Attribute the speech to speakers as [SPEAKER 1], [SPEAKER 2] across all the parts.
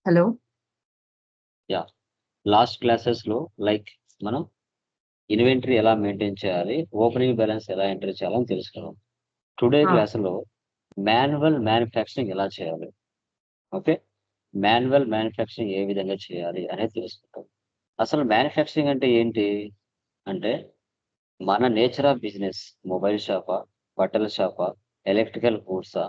[SPEAKER 1] Hello.
[SPEAKER 2] Yeah! Last క్లాసెస్‌లో like మనం inventory ఎలా మెయింటైన్ చేయాలి? ఓపెనింగ్ బ్యాలెన్స్ ఎలా ఎంటర్ చేయాలని తెలుసుకున్నాం. టుడే
[SPEAKER 1] ఆ!
[SPEAKER 2] క్లాస్‌లో మాన్యువల్ మ్యానుఫ్యాక్చరింగ్ ఎలా చేయాలి? ఓకే. మాన్యువల్ మ్యానుఫ్యాక్చరింగ్ ఏ విధంగా చేయాలి అనేది తెలుసుకుంటాం. అసలు మ్యానుఫ్యాక్చరింగ్ అంటే ఏంటి? అంటే మన నేచర్ ఆఫ్ బిజినెస్ మొబైల్ షాపా? బట్టల షాపా? ఎలక్ట్రికల్ గూడ్సా?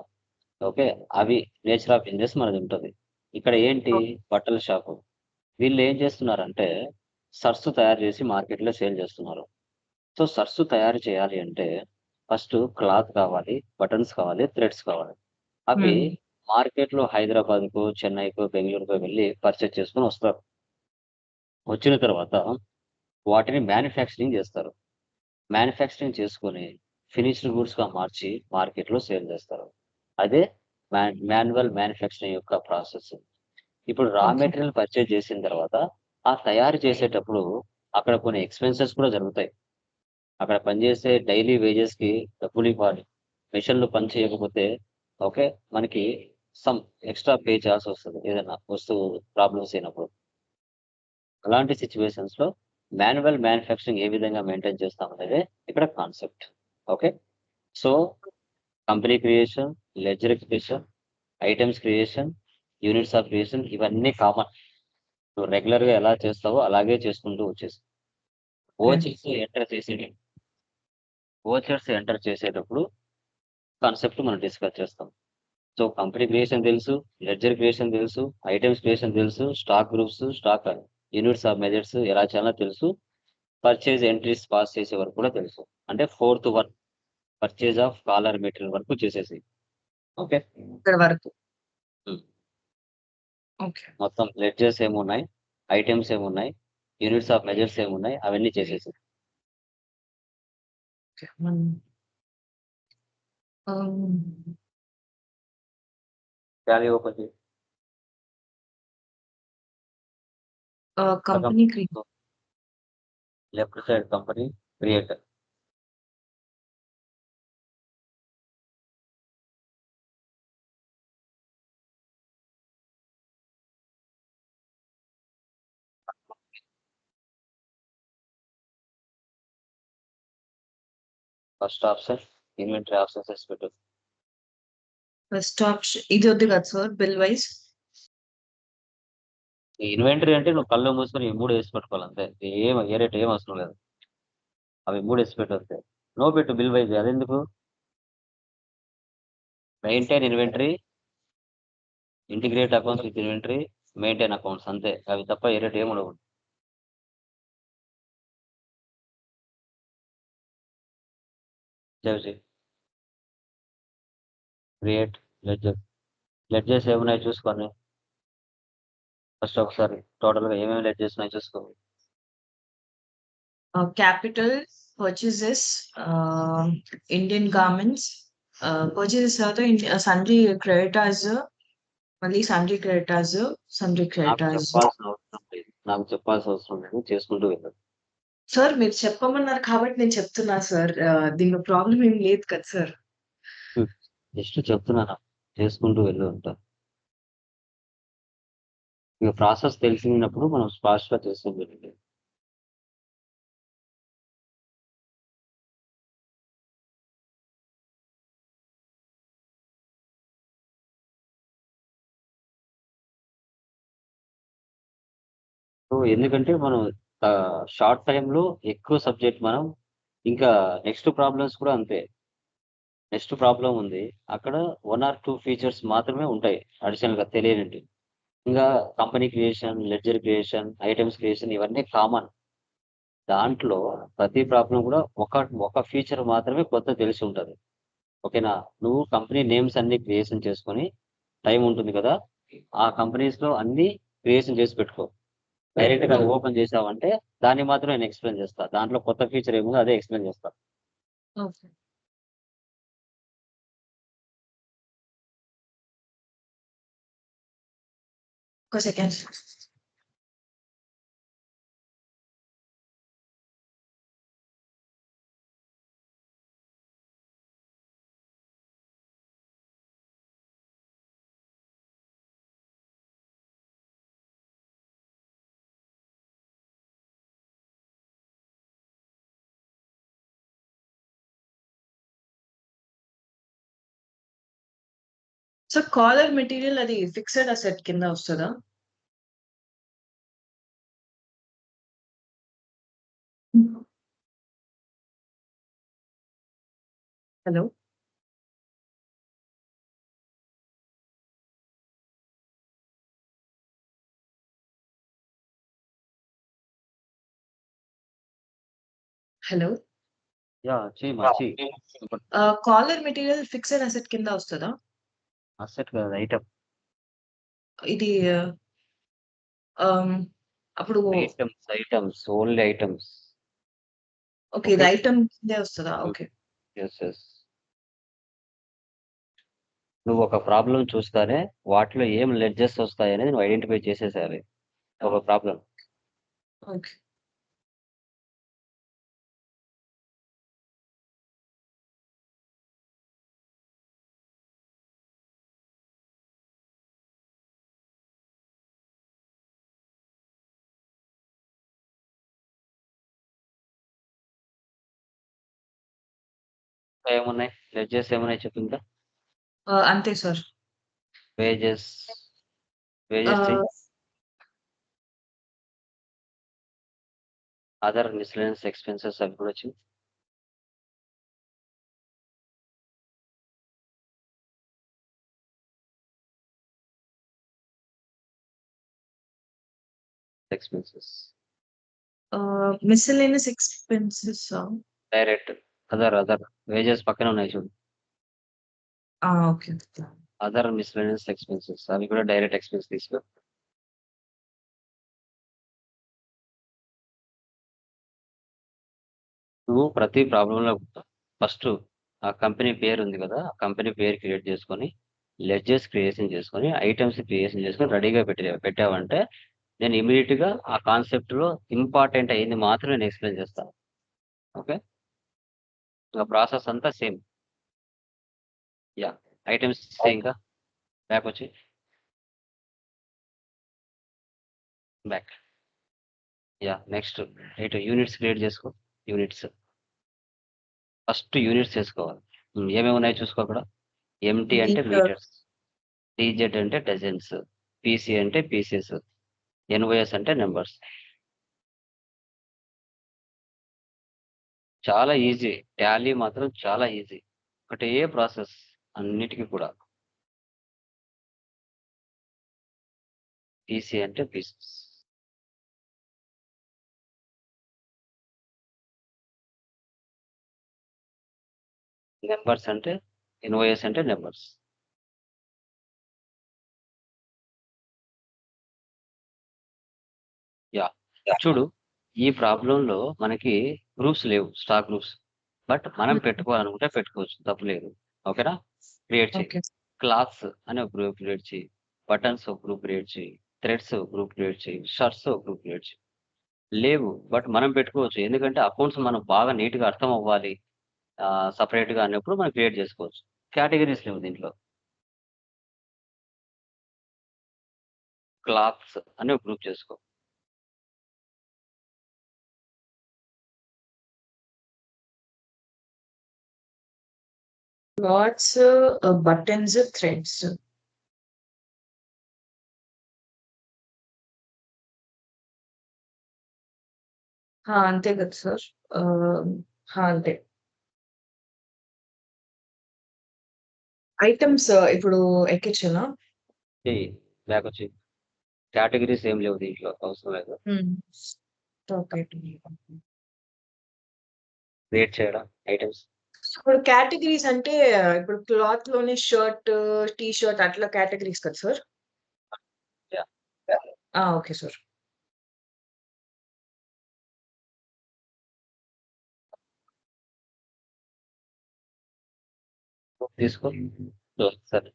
[SPEAKER 2] ఓకే. అవి నేచర్ ఆఫ్ బిజినెస్ మనదుంటది. ఇక్కడ ఏంటి
[SPEAKER 1] ఓకే.
[SPEAKER 2] బట్టల షాపు. వీళ్ళేం చేస్తున్నారంటే సర్స్ తయారు చేసి మార్కెట్‌లో సేల్ చేస్తున్నారు. సో, సర్స్ తయారు చేయాలి అంటే ఫస్టు క్లాత్ కావాలి, బటన్స్ కావాలి, థ్రెడ్స్ కావాలి. అవి
[SPEAKER 1] హ్మ్.
[SPEAKER 2] మార్కెట్‌లో హైదరాబాద్‌కో, చెన్నైకో, బెంగుళూరుకో వెళ్లి పర్చేజ్ చేసుకొని వస్తారు. వచ్చిన తర్వాత వాటిని మ్యానుఫ్యాక్చరింగ్ చేస్తారు. మ్యానుఫ్యాక్చరింగ్ చేసుకొని ఫినిష్డ్ గూడ్స్‌గా మార్చి మార్కెట్‌లో సేల్ చేస్తారు. అదే మాన్యువల్ మ్యానుఫ్యాక్చరింగ్ యొక్క ప్రాసెస్. ఇప్పుడు రా
[SPEAKER 1] ఓకే.
[SPEAKER 2] మెటీరియల్ పర్చేజ్ చేసిన తర్వాత ఆ తయారు చేసేటప్పుడు అక్కడ కొన్ని ఎక్స్‌పెన్సెస్ కూడా జరుగుతాయి. అక్కడ పనిచేసే డైలీ వేజెస్‌కి డబ్బులివ్వాలి. మెషిన్‌లు పని చేయకపోతే ఓకే. మనకి సమ్ ఎక్స్‌ట్రా పే చేయాల్సొస్తది. ఏదైనా వస్తువు ప్రాబ్లమ్స్ అయినప్పుడు. అలాంటి సిట్యుయేషన్స్‌లో మాన్యువల్ మ్యానుఫ్యాక్చరింగ్ ఏ విధంగా మెయింటైన్ చేస్తామనేదే ఇక్కడ concept. Okay. So, company creation, ledger creation, items creation, units of creation ఇవన్నీ కామన్. నువ్వు రెగ్యులర్‌గా ఎలా చేస్తావో అలాగే చేసుకుంటూ వచ్చేసావు.
[SPEAKER 1] ఓకే.
[SPEAKER 2] ఓచర్స్ ఎంటర్ చేసేటప్పుడు కాన్సెప్ట్ మనం డిస్కస్ చేస్తాం. సో, కంపెనీ క్రియేషన్ తెలుసు, లెడ్జర్ క్రియేషన్ తెలుసు, ఐటెమ్స్ క్రియేషన్ తెలుసు, stock groups, stock units of measures ఎలా చేయాలో తెలుసు. పర్చేజ్ ఎంట్రీస్ పాస్ చేసే వరకు కూడా తెలుసు. అంటే fourth one purchase of collar material వరకు చేసేసేయి. ఓకే.
[SPEAKER 1] ఇక్కడి వరకు.
[SPEAKER 2] హ్మ్.
[SPEAKER 1] ఓకే.
[SPEAKER 2] మొత్తం లెడ్జర్స్ ఏమున్నాయి, ఐటెమ్స్ ఏమున్నాయి, యూనిట్స్ ఆఫ్ మెజర్స్ ఏమున్నాయి అవన్నీ చేసేసేయి.
[SPEAKER 1] ఓకే. హ్మ్. ఆహ్,
[SPEAKER 2] టాలీ ఓపెన్ చెయి. సగం
[SPEAKER 1] company
[SPEAKER 2] left side company create. First option inventory options పెట్టు.
[SPEAKER 1] ఫస్ట్ ఆప్షన్ ఇది వద్దు కదా సార్ బిల్ వైస్.
[SPEAKER 2] ఈ ఇన్వెంటరీ అంటే నువ్వు కళ్ళు మూసుకొని ఈ 3 ఏసి పట్టుకోవాలి అంతే. ఏం అవసరం లేదు. అవి 3 ఏసి పెట్టు అంతే. నో పెట్టు బిల్ వైస్ అదెందుకు? Maintain inventory, integrate accounts with inventory, maintain accounts అంతే. అవి తప్ప ఏం ఉండవు. సేవ్ చెయి. Create ledger. లెడ్జర్స్ ఏమున్నాయో చూసుకోండి. ఫస్ట్ ఒకసారి టోటల్‌గా ఏమేమి లెడ్జర్స్ ఉన్నాయో చూసుకో.
[SPEAKER 1] Capital purchases, Indian garments, purchases తర్వాత సన్‌డ్రీ క్రెడిటార్స్, మళ్ళీ సన్‌డ్రీ క్రెడిటార్స్.
[SPEAKER 2] నాకు చెప్పాల్సిన అవసరం లేదు. చేసుకుంటూ వెళ్ళు.
[SPEAKER 1] సార్ మీరు చెప్పమన్నారు కాబట్టి నేను చెప్తున్నా సార్. దీనిలో ప్రాబ్లమ్ ఏమి లేదు కదా సార్.
[SPEAKER 2] హ్మ్. జస్ట్ చెప్తున్నాను. చేసుకుంటూ వెళ్ళు అంట. ఇక ప్రాసెస్ తెలిసినప్పుడు మనం ఫాస్ట్‌గా చేసుకుంటూ వెళ్ళిపోయాం. సో, ఎందుకంటే మనం షార్ట్ టైమ్‌లో ఎక్కువ సబ్జెక్ట్ మనం ఇంకా నెక్స్ట్ ప్రాబ్లమ్స్ కూడా అంతే. నెక్స్ట్ ప్రాబ్లమ్ ఉంది. అక్కడ 1 ఆర్ 2 ఫీచర్స్ మాత్రమే ఉంటాయి. అడిషనల్‌గా తెలియనివి. ఇంగా company creation, ledger creation, items creation ఇవన్నీ కామన్. దాంట్లో ప్రతి ప్రాబ్లమ్ కూడా ఒక ఫీచర్ మాత్రమే కొత్తది తెలిసి ఉంటది. ఓకేనా? నువ్వు కంపెనీ నేమ్స్ అన్నీ క్రియేషన్ చేసుకొని టైమ్ ఉంటుంది కదా! ఆ కంపెనీస్‌లో అన్నీ క్రియేషన్ చేసి పెట్టుకో. డైరెక్ట్‌గా ఓపెన్ చేసావంటే దాన్ని మాత్రం నేను ఎక్స్‌ప్లెయిన్ చేస్తా. దాంట్లో కొత్త ఫీచర్ ఏముందో అదే ఎక్స్‌ప్లెయిన్ చేస్తా.
[SPEAKER 1] ఓకే. ఒక్క సెకండ్. సో, కాలర్ మెటీరియల్ అది ఫిక్స్డ్ అసెట్ కింద వస్తదా? హలో! హలో!
[SPEAKER 2] చెయ్యమ్మా చెయ్యి.
[SPEAKER 1] కాలర్ మెటీరియల్ ఫిక్స్డ్ అసెట్ కింద వస్తదా?
[SPEAKER 2] అసెట్ కాదు ఐటెమ్.
[SPEAKER 1] ఇది ఆహ్, అప్పుడు
[SPEAKER 2] ఐటమ్స్ ఓన్లీ ఐటమ్స్.
[SPEAKER 1] ఓకే. ఇది
[SPEAKER 2] ఓకే.
[SPEAKER 1] ఐటెమ్ కిందే వస్తదా? ఓకే.
[SPEAKER 2] యెస్. నువ్వు ఒక ప్రాబ్లమ్ చూస్తానే వాటిలో ఏం లెడ్జెస్ వస్తాయనేది నువ్వు ఐడెంటిఫై చేసేసేయాలి. ఒక ప్రాబ్లమ్.
[SPEAKER 1] ఓకే.
[SPEAKER 2] ఏమున్నాయి? లెడ్జెస్ ఏమున్నాయి చెప్పు ఇంకా?
[SPEAKER 1] అంతే సార్.
[SPEAKER 2] వేజెస్. వేజెస్ చెయ్యి.
[SPEAKER 1] ఆహ్,
[SPEAKER 2] అదర్ మిస్‌లెనియస్ ఎక్స్‌పెన్సెస్ అవి కూడా చెయ్యి. ఎక్స్‌పెన్సెస్.
[SPEAKER 1] మిస్సెలేనియస్ ఎక్స్‌పెన్సెసా?
[SPEAKER 2] డైరెక్ట్. అదర్ వేజెస్ పక్కనే ఉన్నాయి చూడు.
[SPEAKER 1] ఓకే.
[SPEAKER 2] అదర్ మిస్‌లెనియస్ ఎక్స్‌పెన్సెస్ అవి కూడా డైరెక్ట్ ఎక్స్‌పెన్స్ తీసుకో. నువ్వు ప్రతి ప్రాబ్లమ్‌లో ఫస్ట్ ఆ కంపెనీ పేరు ఉంది కదా! ఆ కంపెనీ పేరు క్రియేట్ చేసుకొని, లెడ్జెస్ క్రియేషన్ చేసుకొని, ఐటెమ్స్ క్రియేషన్ చేసుకొని రెడీగా పెట్టావంటే నేను ఇమ్మీడియేట్‌గా ఆ కాన్సెప్ట్‌లో ఇంపార్టెంట్ అయింది మాత్రం నేను ఎక్స్‌ప్లెయిన్ చేస్తా. ఓకే. ఆ ప్రాసెస్ అంతా సేమ్. యాహ్! ఐటెమ్స్ ఇంకా బ్యాకొచ్చి బ్యాక్. నెక్స్ట్ ఇటు యూనిట్స్ క్రియేట్ చేసుకో. యూనిట్స్. ఫస్ట్ యూనిట్స్ చేసుకోవాలి. ఏమేమి ఉన్నాయో చూసుకో అక్కడ. ఎంటీ అంటే
[SPEAKER 1] మీటర్.
[SPEAKER 2] మీటర్స్. టీజెడ్ అంటే డజన్స్. పీసీ అంటే పీసెస్. ఎన్‌వైఎస్ అంటే నంబర్స్. చాలా ఈజీ. టాలీ మాత్రం చాలా ఈజీ. ఒకటే ప్రాసెస్ అన్నిటికి కూడా. పీసీ అంటే పీసెస్. నంబర్స్ అంటే ఎన్‌వైఎస్ అంటే నంబర్స్. యాహ్! చూడు ఈ ప్రాబ్లమ్‌లో మనకి గ్రూప్స్ లేవు. Stock groups. బట్ మనం పెట్టుకోవాలనుకుంటే పెట్టుకోవచ్చు. తప్పులేదు. ఓకేనా? క్రియేట్ చెయి.
[SPEAKER 1] ఓకే.
[SPEAKER 2] క్లాత్స్ అనే ఒక గ్రూప్ క్రియేట్ చెయి. బటన్స్ ఒక గ్రూప్ క్రియేట్ చెయి. థ్రెడ్స్ ఒక గ్రూప్ క్రియేట్ చెయి. షర్ట్స్ ఒక గ్రూప్ క్రియేట్ చెయి. లేవు. బట్ మనం పెట్టుకోవచ్చు. ఎందుకంటే అకౌంట్స్ మనకు బాగా నీట్‌గా అర్థం అవ్వాలి. సెపరేట్‌గా అన్నప్పుడు మనం క్రియేట్ చేసుకోవచ్చు. కేటగరీస్ లేవు దీంట్లో. క్లాత్స్ అని ఒక గ్రూప్ చేసుకో.
[SPEAKER 1] Clothes, buttons, threads. అంతే కదా సార్. అంతే. ఐటెమ్స్ ఇప్పుడు ఎక్కించానా?
[SPEAKER 2] చెయి. బ్యాకొచ్చెయి. కేటగరీస్ ఏం లేవు దీంట్లో. అవసరం లేదు.
[SPEAKER 1] హ్మ్. Stock item.
[SPEAKER 2] క్రియేట్ చేయరా ఐటెమ్స్.
[SPEAKER 1] ఇప్పుడు కేటగరీస్ అంటే ఇప్పుడు క్లాత్‌లోనే షర్ట్, టీ షర్ట్ అట్లా కేటగరీస్ కదా సార్?
[SPEAKER 2] యాహ్!
[SPEAKER 1] Okay sir.
[SPEAKER 2] తీసుకో. సరే.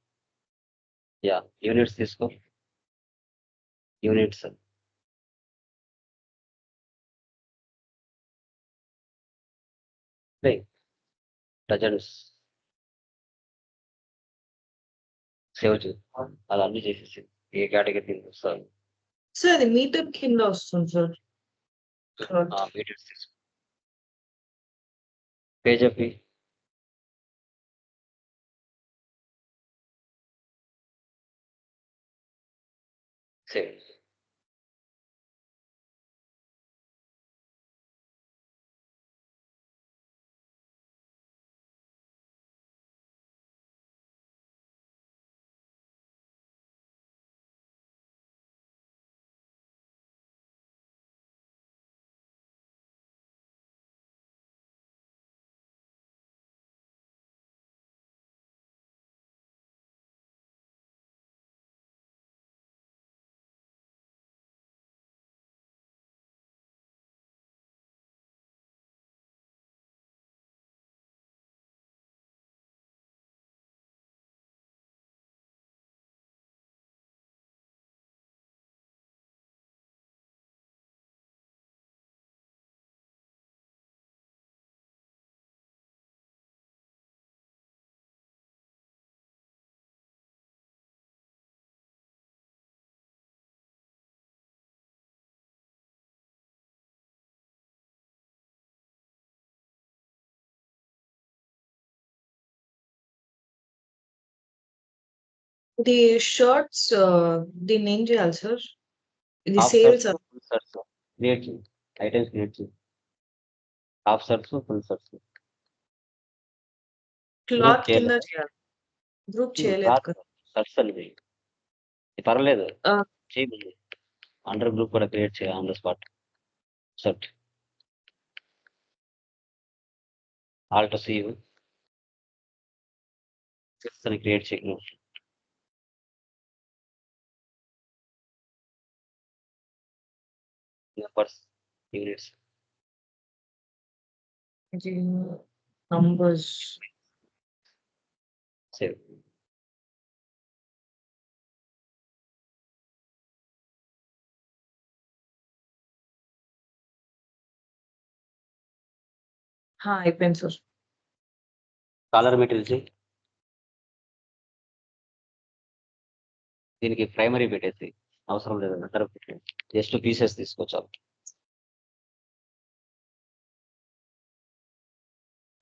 [SPEAKER 2] యూనిట్స్ తీసుకో. యూనిట్స్. రేయ్ డజన్స్. సేవ్ చెయి. అలా అన్నీ చేసేసేయి. ఏ కేటగరీ కిందకొస్తాయో.
[SPEAKER 1] సార్ అది మీటర్ కింద వస్తుంది సార్. క్లాత్.
[SPEAKER 2] మీటర్స్ తీసుకో. పేజ్ అప్ ఇయి.
[SPEAKER 1] ఇది షర్ట్స్ దీన్నేం జేయాలి సార్? ఇది
[SPEAKER 2] హాఫ్ షర్ట్స్,
[SPEAKER 1] సేల్సా?
[SPEAKER 2] ఫుల్ షర్ట్స్ క్రియేట్ చెయి. ఐటెమ్స్ క్రియేట్ చెయి. Half shirts, full shirts. Group
[SPEAKER 1] cloth కింద
[SPEAKER 2] చేయలేదా?
[SPEAKER 1] చేయాలి. గ్రూప్ చేయలేదు
[SPEAKER 2] క్లాత్
[SPEAKER 1] కదా!
[SPEAKER 2] షర్ట్స్ అని చెయి. పర్లేదు.
[SPEAKER 1] ఆ!
[SPEAKER 2] చెయి ముందు. అండర్ గ్రూప్ కూడా క్రియేట్ చేయి on the spot. Shirt. Alt C shirts అని క్రియేట్ చేయి గ్రూప్. Numbers, units.
[SPEAKER 1] ఇది నంబర్స్.
[SPEAKER 2] సేవ్.
[SPEAKER 1] అయిపోయింది సార్.
[SPEAKER 2] కలర్ మెటీరియల్ చెయి. దీనికి ప్రైమరీ పెట్టేసి అవసరం లేదు. జస్ట్ పీసెస్ తీసుకొచ్చారు.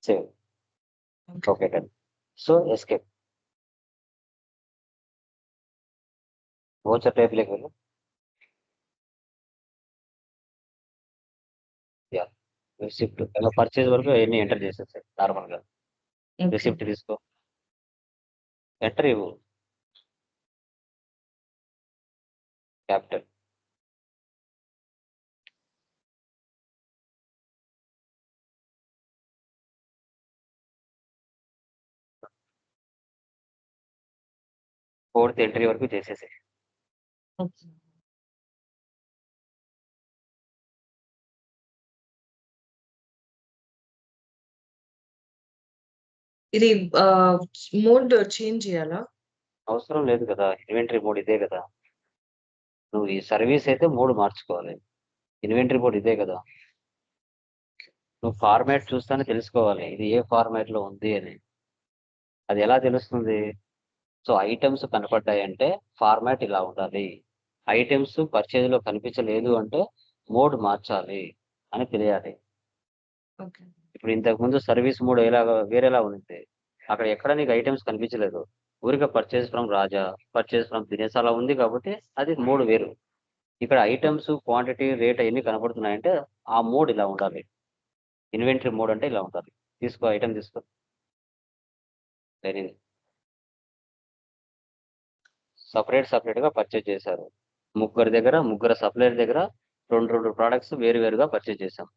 [SPEAKER 2] Save.
[SPEAKER 1] Okay.
[SPEAKER 2] Okay done. So escape. Voucher టైప్లోకి వెళ్ళు. యా. రిసిప్ట్ పర్చేజ్ వరకు అవన్నీ ఎంటర్ చేసేసాయి నార్మల్గా.
[SPEAKER 1] ఓకే.
[SPEAKER 2] రిసిప్ట్ తీసుకో. ఎంటర్ ఇవ్వు. క్యాపిటల్. ఫోర్త్ ఎంట్రీ వరకు చేసేసాయి.
[SPEAKER 1] ఓకే. ఇది మోడ్ చేంజ్ చేయాలా?
[SPEAKER 2] అవసరం లేదు కదా, ఇన్వెంటరీ మోడ్ ఇదే కదా. నువ్వు ఈ సర్వీస్ అయితే మోడ్ మార్చుకోవాలి. ఇన్వెంటరీ మోడ్ ఇదే కదా. నువ్వు ఫార్మాట్ చూస్తానే తెలుసుకోవాలి ఇది ఏ ఫార్మాట్ లో ఉంది అని. అది ఎలా తెలుస్తుంది? సో ఐటమ్స్ కనపడ్డాయంటే ఫార్మాట్ ఇలా ఉండాలి. ఐటమ్స్ పర్చేజ్ లో కనిపించలేదు అంటే మోడ్ మార్చాలి అని తెలియాలి.
[SPEAKER 1] ఓకే.
[SPEAKER 2] ఇప్పుడు ఇంతకు ముందు సర్వీస్ మోడ్ వేరేలా ఉంది. అక్కడ ఎక్కడ నీకు ఐటమ్స్ కనిపించలేదు. ఊరికే purchase from Raja, purchase from Dinesh అలా ఉంది కాబట్టి అది మోడ్ వేరు. ఇక్కడ ఐటమ్స్, క్వాంటిటీ, రేట్ అవన్నీ కనపడుతున్నాయంటే ఆ మోడ్ ఇలా ఉండాలి. ఇన్వెంటరీ మోడ్ అంటే ఇలా ఉండాలి. తీసుకో, ఐటమ్ తీసుకో. సపరేట్ గా పర్చేజ్ చేశారు. ముగ్గురు సప్లైర్ దగ్గర రెండు ప్రోడక్ట్స్ వేరుగా పర్చేజ్ చేశాం.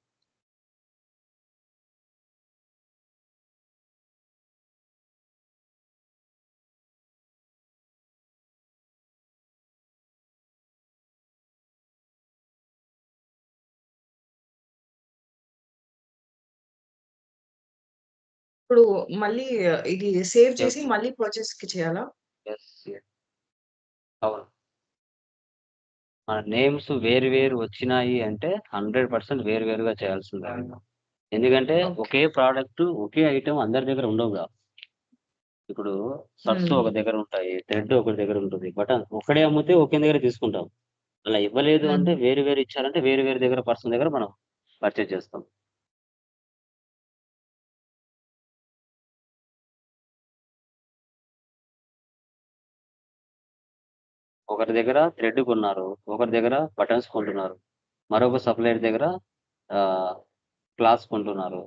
[SPEAKER 1] ఇప్పుడు మళ్ళీ ఇది సేవ్ చేసి మళ్ళీ పర్చేస్‌కి చేయాలా?
[SPEAKER 2] Yes, yes. అవును. మన నేమ్స్ వేరు వచ్చినాయి అంటే 100% వేరుగా చేయాల్సిందే. ఎందుకంటే
[SPEAKER 1] ఓకే.
[SPEAKER 2] ఒకే ప్రోడక్ట్, ఒకే ఐటమ్ అందరి దగ్గర ఉండవుగా. ఇప్పుడు షర్ట్స్ ఒక దగ్గర ఉంటాయి, థ్రెడ్ ఒక దగ్గర ఉంటుంది. బటన్ ఒక్కడే అమ్మితే ఒకే దగ్గర తీసుకుంటాం. అలా ఇవ్వలేదు అంటే వేరు ఇచ్చారంటే వేరు దగ్గర పర్సన్ దగ్గర మనం పర్చేజ్ చేస్తాం. ఒకరి దగ్గర థ్రెడ్ కొన్నారు, ఒకరి దగ్గర బటన్స్ కొంటున్నారు, మరొక సప్లైయర్ దగ్గర క్లాత్స్ కొంటున్నారు.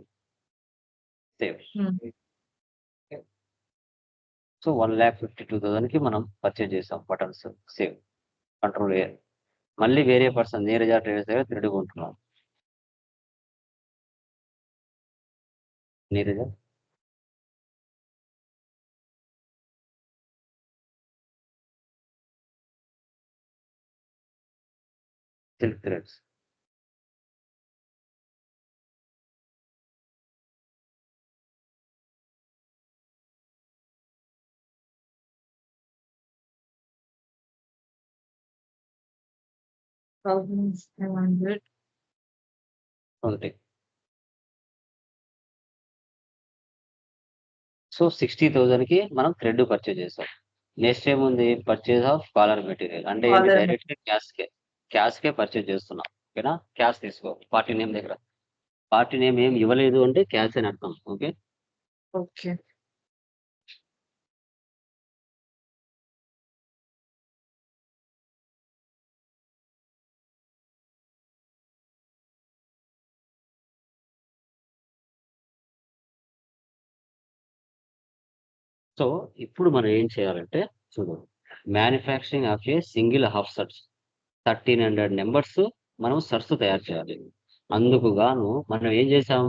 [SPEAKER 2] సేవ్. సో 1,52,000కి మనం పర్చేజ్ చేసాం బటన్స్. సేవ్. Control A. మళ్ళీ వేరే పర్సన్ నీరజ ట్రేడర్స్ దగ్గర థ్రెడ్ కొంటున్నాం. Neeraja silk threads.
[SPEAKER 1] $1,500.
[SPEAKER 2] 20. సో 60,000కి మనం థ్రెడ్ పర్చేజ్ చేసాం. నెక్స్ట్ ఏముంది? Purchase of collar material. అంటే ఏంటి?
[SPEAKER 1] కాలర్
[SPEAKER 2] డైరెక్ట్ క్యాష్కే పర్చేజ్ చేస్తున్నాం. ఓకేనా? క్యాష్ తీసుకో. పార్టీ నేమ్ దగ్గర. పార్టీ నేమ్ ఏం ఇవ్వలేదు అంటే క్యాష్ అని అర్థం. ఓకే.
[SPEAKER 1] ఓకే.
[SPEAKER 2] సో, ఇప్పుడు మనం ఏం చేయాలంటే చూడు. Manufacturing of a single half shirts 1300 numbers మనం షర్ట్స్ తయారు చేయాలి. అందుకు గాను మనం ఏం చేసాం?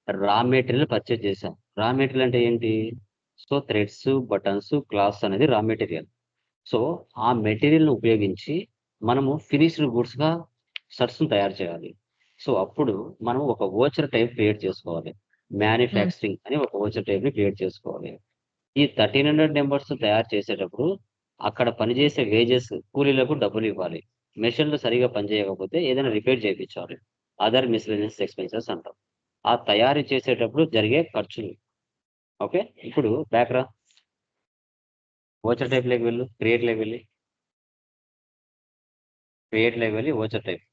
[SPEAKER 2] రా మెటీరియల్ పర్చేజ్ చేసాం. రా మెటీరియల్ అంటే ఏంటి? సో, థ్రెడ్స్, బటన్స్, క్లాత్స్ అనేది రా మెటీరియల్. సో, ఆ మెటీరియల్‌ని ఉపయోగించి మనము ఫినిష్డ్ గూడ్స్‌గా షర్ట్స్‌ని తయారు చేయాలి. సో, అప్పుడు మనం ఒక వోచర్ టైప్ క్రియేట్ చేసుకోవాలి.
[SPEAKER 1] హ్మ్.
[SPEAKER 2] మ్యానుఫ్యాక్చరింగ్ అని ఒక వోచర్ టైప్‌ని క్రియేట్ చేసుకోవాలి. ఈ 1300 నంబర్స్ తయారు చేసేటప్పుడు అక్కడ పనిచేసే వేజెస్ కూలీలకు డబ్బులివ్వాలి. మెషిన్‌లు సరిగ్గా పనిచేయకపోతే ఏదైనా రిపేర్ చేపిచ్చాలి. అదర్ మిస్‌లెనియస్ ఎక్స్‌పెన్సెస్ అంటాం. ఆ తయారు చేసేటప్పుడు జరిగే ఖర్చులు. ఓకే. ఇప్పుడు బ్యాక్ రా. వోచర్ టైప్‌లోకి వెళ్ళు. క్రియేట్‌లోకి వెళ్లి, క్రియేట్‌లోకి వెళ్లి వోచర్ టైప్.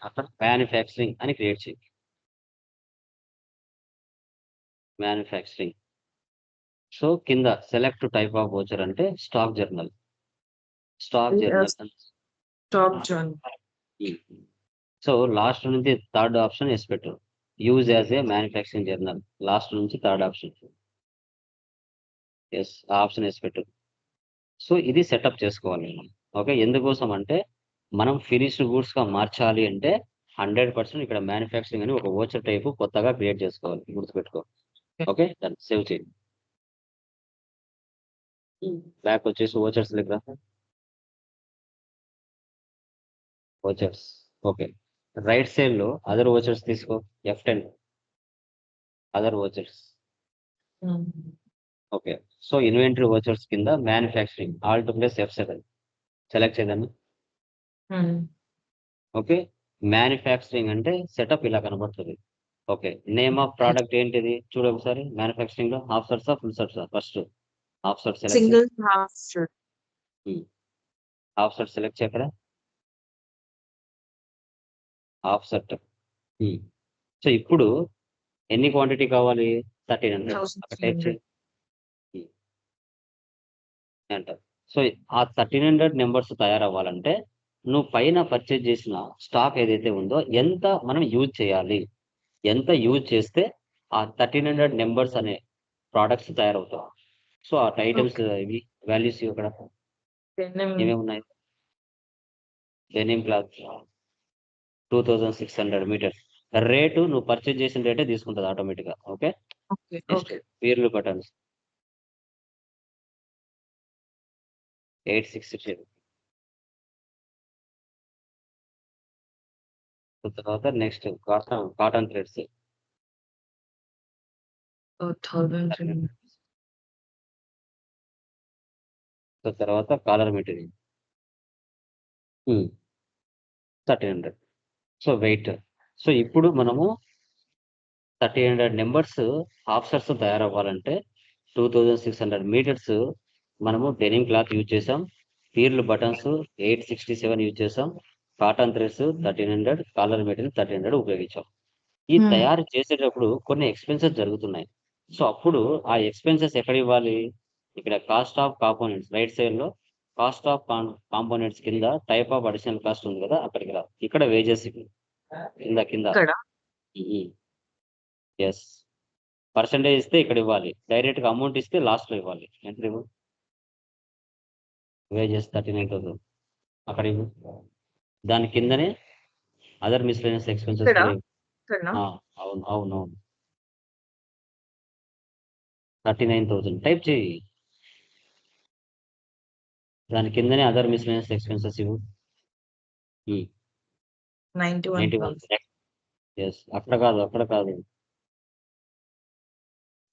[SPEAKER 2] అక్కడ మ్యానుఫ్యాక్చరింగ్ అని క్రియేట్ చెయి. మ్యానుఫ్యాక్చరింగ్. సో, కింద సెలెక్ట్ టైప్ ఆఫ్ వోచర్ అంటే స్టాక్ జర్నల్. స్టాక్ జర్నల్ అని
[SPEAKER 1] stock journal.
[SPEAKER 2] Hmm. So, last నుంచి థర్డ్ ఆప్షన్ యెస్ పెట్టు. Use as a manufacturing journal. Last నుంచి థర్డ్ ఆప్షన్. యెస్. ఆ ఆప్షన్ యెస్ పెట్టు. సో, ఇది సెటప్ చేసుకోవాలి మనం. ఓకే. ఎందుకోసం అంటే, మనం ఫినిష్డ్ గూడ్స్‌గా మార్చాలి అంటే 100% ఇక్కడ మ్యానుఫ్యాక్చరింగ్ అని ఒక వోచర్ టైప్ కొత్తగా క్రియేట్ చేసుకోవాలి. గుర్తుపెట్టుకో. ఓకే. డన్. సేవ్ చెయి. బ్యాక్ వచ్చేసి వోచర్స్‌లోకి రా. వోచర్స్. ఓకే. రైట్ సైడ్‌లో అదర్ వోచర్స్ తీసుకో. F10 other vouchers.
[SPEAKER 1] Hmm.
[SPEAKER 2] Okay. So, inventory vouchers కింద manufacturing alt plus F7 select చేయదాన్ని.
[SPEAKER 1] హ్మ్.
[SPEAKER 2] ఓకే. మ్యానుఫ్యాక్చరింగ్ అంటే సెటప్ ఇలా కనబడుతది. ఓకే. నేమ్ ఆఫ్ ప్రొడక్ట్ ఏంటిది? చూడు ఒకసారి మ్యానుఫ్యాక్చరింగ్‌లో హాఫ్ షర్ట్సా? ఫుల్ షర్ట్సా? ఫస్ట్ హాఫ్ షర్ట్ సెలెక్ట్ చెయి.
[SPEAKER 1] Single half shirt.
[SPEAKER 2] Hmm. Half shirt select చెయి అక్కడ. Half shirt. హ్మ్. సో, ఇప్పుడు ఎన్ని క్వాంటిటీ కావాలి? 1300 అక్కడ టైప్
[SPEAKER 1] 1300.
[SPEAKER 2] చెయి. హ్మ్. ఎంటర్. సో, ఆ 1300 నంబర్స్ తయారవ్వాలంటే నువ్వు పైన పర్చేజ్ చేసిన స్టాక్ ఏదైతే ఉందో ఎంత మనం యూజ్ చేయాలి? ఎంత యూజ్ చేస్తే ఆ 1300 నంబర్స్ అనే ప్రొడక్ట్స్ తయారవుతాయి. సో, ఆ ఐటెమ్స్
[SPEAKER 1] ఓకే.
[SPEAKER 2] ఇవి వాల్యూస్ ఇవి అక్కడ
[SPEAKER 1] డెనిమ్.
[SPEAKER 2] ఏమేమున్నాయి? Denim cloth 2600 metres. రేటు నువ్వు పర్చేజ్ చేసిన రేటే తీసుకుంటది ఆటోమేటిక్‌గా. ఓకే.
[SPEAKER 1] ఓకే.
[SPEAKER 2] Next
[SPEAKER 1] okay.
[SPEAKER 2] పేర్లు బటన్స్ 867. తర్వాత నెక్స్ట్ కాటన్ థ్రెడ్స్
[SPEAKER 1] ఓహ్! 1300.
[SPEAKER 2] 1300. తర్వాత కాలర్ మెటీరియల్. హ్మ్. 1300. So, wait. సో, ఇప్పుడు మనము 1300 నంబర్స్ హాఫ్ షర్ట్స్ తయారవ్వాలంటే 2600 మీటర్స్ మనము డెనిమ్ క్లాత్ యూజ్ చేసాం. పీర్ల్ బటన్స్ 867 యూజ్ చేసాం. కాటన్ థ్రెడ్స్ 1300, కాలర్ మెటీరియల్ 1300 ఉపయోగించాం. ఈ
[SPEAKER 1] హ్మ్.
[SPEAKER 2] తయారు చేసేటప్పుడు కొన్ని ఎక్స్‌పెన్సెస్ జరుగుతున్నాయి. సో, అప్పుడు ఆ ఎక్స్‌పెన్సెస్ ఎక్కడివ్వాలి? ఇక్కడ కాస్ట్ ఆఫ్ కాంపోనెంట్స్ రైట్ సైడ్‌లో కాస్ట్ ఆఫ్ కాంపోనెంట్స్ కింద టైప్ ఆఫ్ అడిషనల్ కాస్ట్ ఉంది కదా! అక్కడికి రా. ఇక్కడ వేజెస్ ఇవి. కింద.
[SPEAKER 1] ఇక్కడ
[SPEAKER 2] హ్మ్. యెస్. పర్సెంటేజ్ ఇస్తే ఇక్కడివ్వాలి. డైరెక్ట్‌గా అమౌంట్ ఇస్తే లాస్ట్‌లో ఇవ్వాలి. ఎంతరివ్వు? వేజెస్ 39,000 అక్కడివ్వు. దాని కిందనే అదర్ మిస్‌లెనియస్ ఎక్స్‌పెన్సెస్
[SPEAKER 1] ఇక్కడ
[SPEAKER 2] కూడా ఇవ్వు.
[SPEAKER 1] ఇక్కడనా?
[SPEAKER 2] ఆ! అవును. అవునవును. 39,000 టైప్ చెయ్యి. దాని కిందనే అదర్ మిస్‌లెనియస్ ఎక్స్‌పెన్సెస్ ఇవ్వు. హ్మ్. 91
[SPEAKER 1] 91,000.
[SPEAKER 2] యెస్. అక్కడ కాదు. అక్కడ కాదు.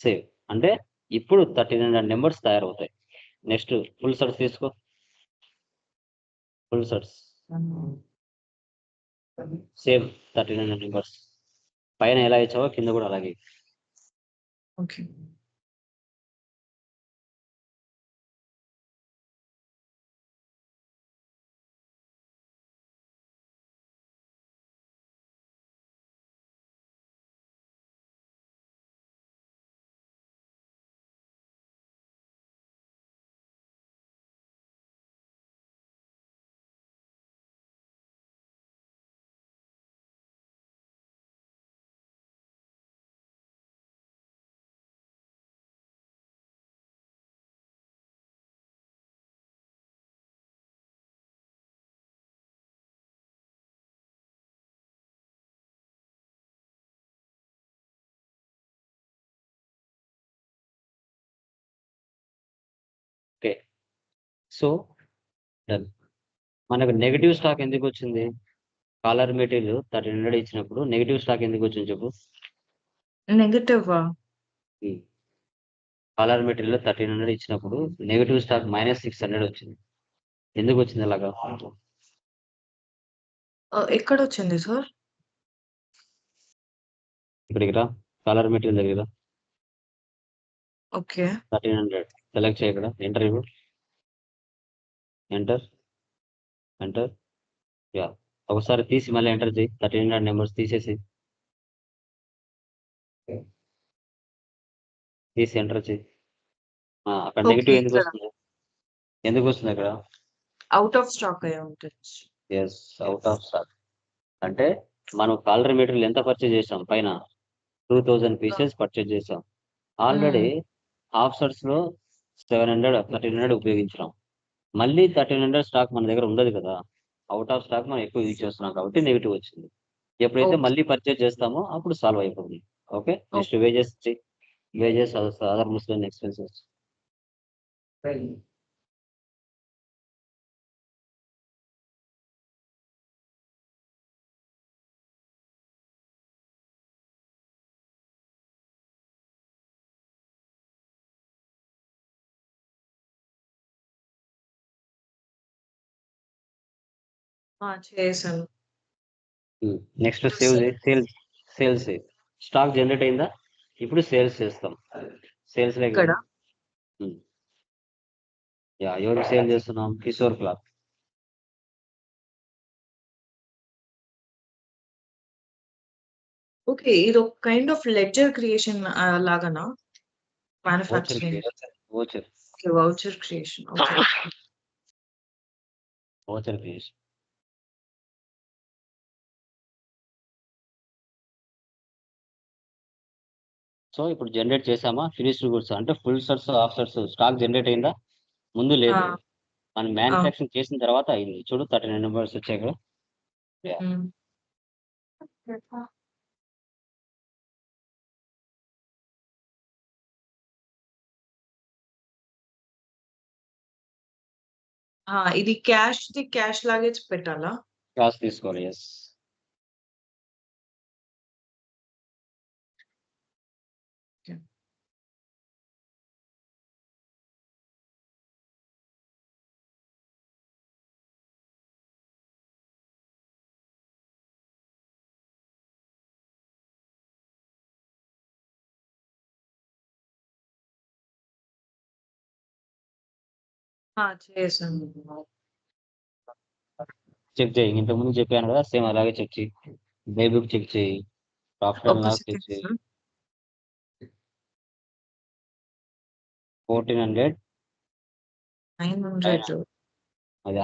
[SPEAKER 2] సేవ్. అంటే ఇప్పుడు 1300 నంబర్స్ తయారవుతాయి. నెక్స్ట్ ఫుల్ షర్ట్స్ తీసుకో. Full shirts. Same 1300 numbers. పైన ఎలా ఇచ్చావో కింద కూడా అలాగే ఇవ్వు.
[SPEAKER 1] ఓకే.
[SPEAKER 2] So done. మనకు నెగటివ్ స్టాక్ ఎందుకు వచ్చింది? కాలర్ మెటీరియల్ 1300 ఇచ్చినప్పుడు నెగటివ్ స్టాక్ ఎందుకు వచ్చింది చెప్పు?
[SPEAKER 1] నెగెటివా?
[SPEAKER 2] కాలర్ మెటీరియల్ 1300 ఇచ్చినప్పుడు నెగటివ్ స్టాక్ -600 వచ్చింది. ఎందుకు వచ్చింది అలాగా?
[SPEAKER 1] ఎక్కడొచ్చింది సార్?
[SPEAKER 2] ఇక్కడికి రా, కాలర్ మెటీరియల్ దగ్గర
[SPEAKER 1] ఓకే.
[SPEAKER 2] 1300 సెలెక్ట్ చేయ, ఇక్కడ ఎంటర్ ఇవ్వు, ఎంటర్ ఎంటర్. యా, ఒకసారి తీసి మళ్ళీ ఎంటర్ చేయి. 1300 నెంబర్స్ తీసేసి ఎంటర్ చేయి. అక్కడ
[SPEAKER 1] ఓకే.
[SPEAKER 2] నెగిటివ్ ఎందుకు
[SPEAKER 1] ఇక్కడ
[SPEAKER 2] వస్తుంది? ఎందుకు వస్తుంది అక్కడ?
[SPEAKER 1] ఔట్ ఆఫ్ స్టాక్ అయ్యి ఉంటుంది.
[SPEAKER 2] Yes, out of stock. అంటే మనం కాలర్ మెటీరియల్ ఎంత పర్చేజ్ చేసాం? పైన 2000 పీసెస్ పర్చేజ్ చేసాం. ఆల్రెడీ ఆఫ్సర్స్ లో 1300 ఉపయోగించినాం. మళ్ళీ 1300 స్టాక్ మన దగ్గర ఉండదు కదా. అవుట్ ఆఫ్ స్టాక్ మనం ఎక్కువ యూజ్ చేస్తున్నాం కాబట్టి నెగిటివ్ వచ్చింది. ఎప్పుడైతే
[SPEAKER 1] ఓకే.
[SPEAKER 2] మళ్ళీ పర్చేజ్ చేస్తామో అప్పుడు సాల్వ్ అయిపోతుంది. ఓకే, నెక్స్ట్ వేజెస్ అదర్ ముస్లిం ఎక్స్పెన్సెస్.
[SPEAKER 1] చేశాను.
[SPEAKER 2] Next save sales stock generate అయిందా? ఇప్పుడు సేల్స్ చేస్తాం. సేల్స్ లేక
[SPEAKER 1] ఇక్కడ
[SPEAKER 2] యా, ఎవరికి సేల్ చేస్తున్నాం? కిషోర్ క్లాత్.
[SPEAKER 1] ఓకే. ఇది ఒక కైండ్ ఆఫ్ లెడ్జర్ క్రియేషన్ లాగానా?
[SPEAKER 2] Voucher
[SPEAKER 1] manufacturing.
[SPEAKER 2] Voucher
[SPEAKER 1] okay. Voucher creation. Okay.
[SPEAKER 2] Voucher creation. So ఇప్పుడు జనరేట్ చేసామా? ఫినిష్డ్ గుడ్స్ అంటే full shirts, half shirts stock generate అయిందా? ముందు లేదు, మనం మ్యానుఫ్యాక్చరింగ్ చేసిన తర్వాత అయింది. చూడు 39 నెంబర్స్ వచ్చాయి ఇక్కడ.
[SPEAKER 1] ఇది క్యాష్ లాగే పెట్టాలా?
[SPEAKER 2] క్లాస్ తీసుకోవాలి. ఎస్.
[SPEAKER 1] ఓకే. చేశాను.
[SPEAKER 2] చెక్ చేయి. ఇంతకుముందు చెప్పాను కదా, సేమ్ అలాగే చెక్ చేయి. డే బుక్ చెక్ చేయి, ప్రాఫిట్ అండ్
[SPEAKER 1] ఒక్క
[SPEAKER 2] లాస్ చెక్
[SPEAKER 1] సెకండ్
[SPEAKER 2] చేయి.
[SPEAKER 1] సార్.
[SPEAKER 2] 1400
[SPEAKER 1] 900.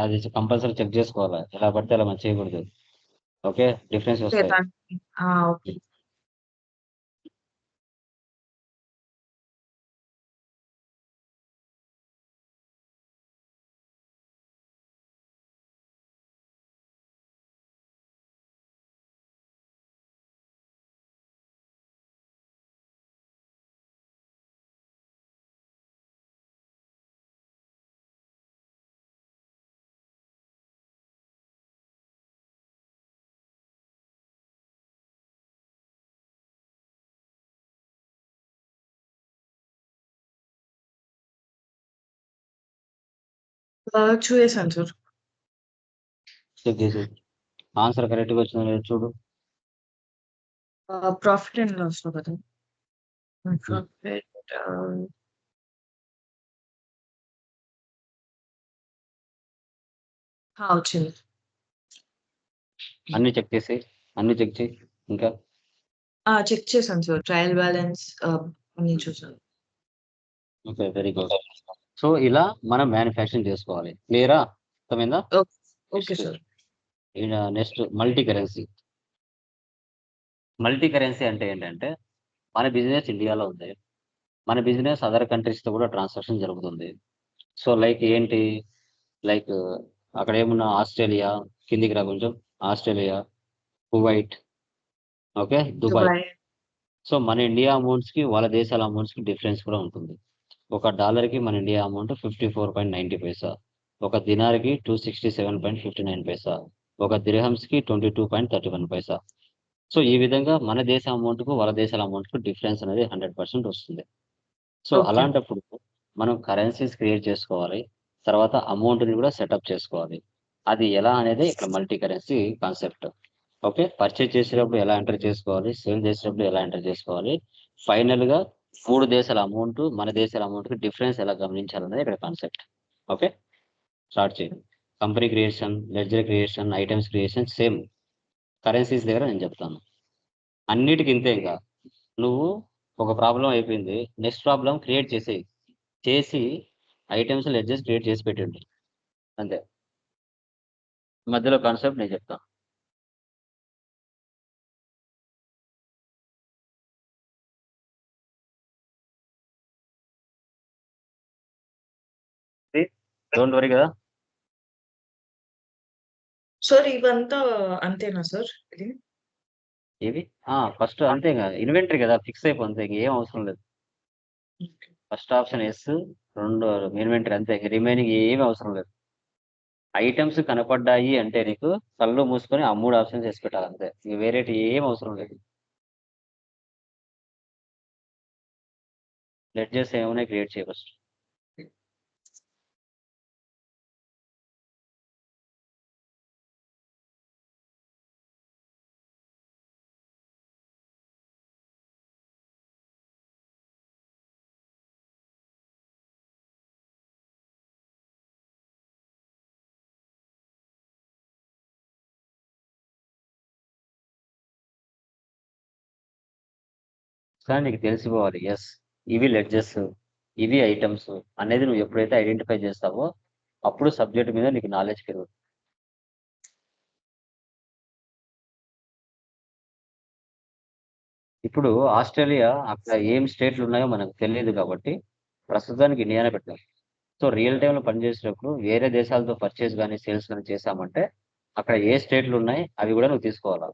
[SPEAKER 2] అది కంపల్సరీ చెక్ చేసుకోవాలి. ఎలా పడితే అలా మనం చేయకూడదు. Okay, difference
[SPEAKER 1] okay.
[SPEAKER 2] వస్తాయి.
[SPEAKER 1] ఓకే. చూసేసాను సార్.
[SPEAKER 2] చెక్ చేసి ఆన్సర్ కరెక్ట్గా వచ్చిందో లేదో చూడు.
[SPEAKER 1] ప్రాఫిట్ అండ్ లాస్‌లో కదా! ప్రాఫిట్ వచ్చింది.
[SPEAKER 2] అన్ని చెక్ చేయి ఇంకా.
[SPEAKER 1] చెక్ చేశాను సార్. ట్రయల్ బ్యాలెన్స్ అన్నీ చూసాను.
[SPEAKER 2] Okay, very good. సో ఇలా మనం మ్యానుఫ్యాక్చరింగ్ చేసుకోవాలి. క్లియరా? అర్థమైందా?
[SPEAKER 1] Okay sir.
[SPEAKER 2] Next multi currency. Multi currency అంటే ఏంటంటే, మన బిజినెస్ ఇండియాలో ఉంది, మన బిజినెస్ అదర్ కంట్రీస్తో కూడా ట్రాన్సాక్షన్ జరుగుతుంది. సో లైక్ ఏంటి, లైక్ అక్కడ ఏమున్నా ఆస్ట్రేలియా, కిందికి రా కొంచెం, Australia, Kuwait, okay, Dubai.
[SPEAKER 1] Dubai.
[SPEAKER 2] So మన ఇండియా అమౌంట్స్కి వాళ్ళ దేశాల అమౌంట్స్కి డిఫరెన్స్ కూడా ఉంటుంది. ఒక డాలర్కి మన ఇండియా అమౌంట్ 54.90 పైసా. ఒక దినార్కి 267.59 పైసా, ఒక దిర్హమ్స్కి 22.31 పైసా. సో ఈ విధంగా మన దేశ అమౌంట్కు వాళ్ళ దేశాల అమౌంట్కు డిఫరెన్స్ అనేది 100% వస్తుంది. So
[SPEAKER 1] okay.
[SPEAKER 2] అలాంటప్పుడు మనం కరెన్సీస్ క్రియేట్ చేసుకోవాలి. తర్వాత అమౌంట్‌ని కూడా సెటప్ చేసుకోవాలి. అది ఎలా అనేది ఇక్కడ multi currency concept. Okay. Purchase చేసేటప్పుడు ఎలా ఎంటర్ చేసుకోవాలి, సేల్ చేసేటప్పుడు ఎలా ఎంటర్ చేసుకోవాలి. ఫైనల్‌గా 3 దేశాల అమౌంట్, మన దేశాల అమౌంట్‌కి డిఫరెన్స్ ఎలా గమనించాలనేది ఇక్కడ కాన్సెప్ట్. ఓకే. స్టార్ట్ చేయండి. Company creation, ledger creation, items creation same. Currencies దగ్గర నేను చెప్తాను. అన్నిటికి ఇంతే ఇంకా. నువ్వు ఒక ప్రాబ్లమ్ అయిపోయింది. నెక్స్ట్ ప్రాబ్లమ్ క్రియేట్ చేసేయి. చేసి ఐటెమ్స్, లెడ్జర్స్ క్రియేట్ చేసి పెట్టండి. అంతే. మధ్యలో కాన్సెప్ట్ నేను చెప్తాను. డోంట్ వరీ కదా!
[SPEAKER 1] సార్ ఇవంతా అంతేనా సార్ ఇది?
[SPEAKER 2] ఏవి? ఫస్ట్ అంతే ఇంగ. ఇన్వెంటరీ కదా! ఫిక్స్ అయిపో అంతే. ఇంకేం అవసరం లేదు.
[SPEAKER 1] Okay.
[SPEAKER 2] First option yes. 2 inventory అంతే. రిమైనింగ్ ఏమి అవసరం లేదు. ఐటెమ్స్ కనపడ్డాయి అంటే నీకు కళ్ళు మూసుకొని ఆ 3 ఆప్షన్స్ ఏసి పెట్టాలి అంతే. ఇంక వేరేటియి ఏమి అవసరం లేదు. లెడ్జర్స్ ఏమున్నాయి క్రియేట్ చేయి ఫస్ట్. కానీ నీకు తెలిసిపోవాలి. యెస్. ఇవి లెడ్జర్స్, ఇవి ఐటెమ్స్ అనేది నువ్వు ఎప్పుడైతే ఐడెంటిఫై చేస్తావో అప్పుడు సబ్జెక్ట్ మీద నీకు నాలెడ్జ్ పెరుగుతుంది. ఇప్పుడు ఆస్ట్రేలియా అక్కడ ఏం స్టేట్లు ఉన్నాయో మనకు తెలియదు కాబట్టి ప్రస్తుతానికి ఇండియానే పెట్టాం. సో రియల్ టైమ్‌లో పనిచేసేటప్పుడు వేరే దేశాలతో పర్చేస్ గాని, సేల్స్ గాని చేశామంటే అక్కడ ఏ స్టేట్లు ఉన్నాయి అవి కూడా నువ్వు తీసుకోవాలా.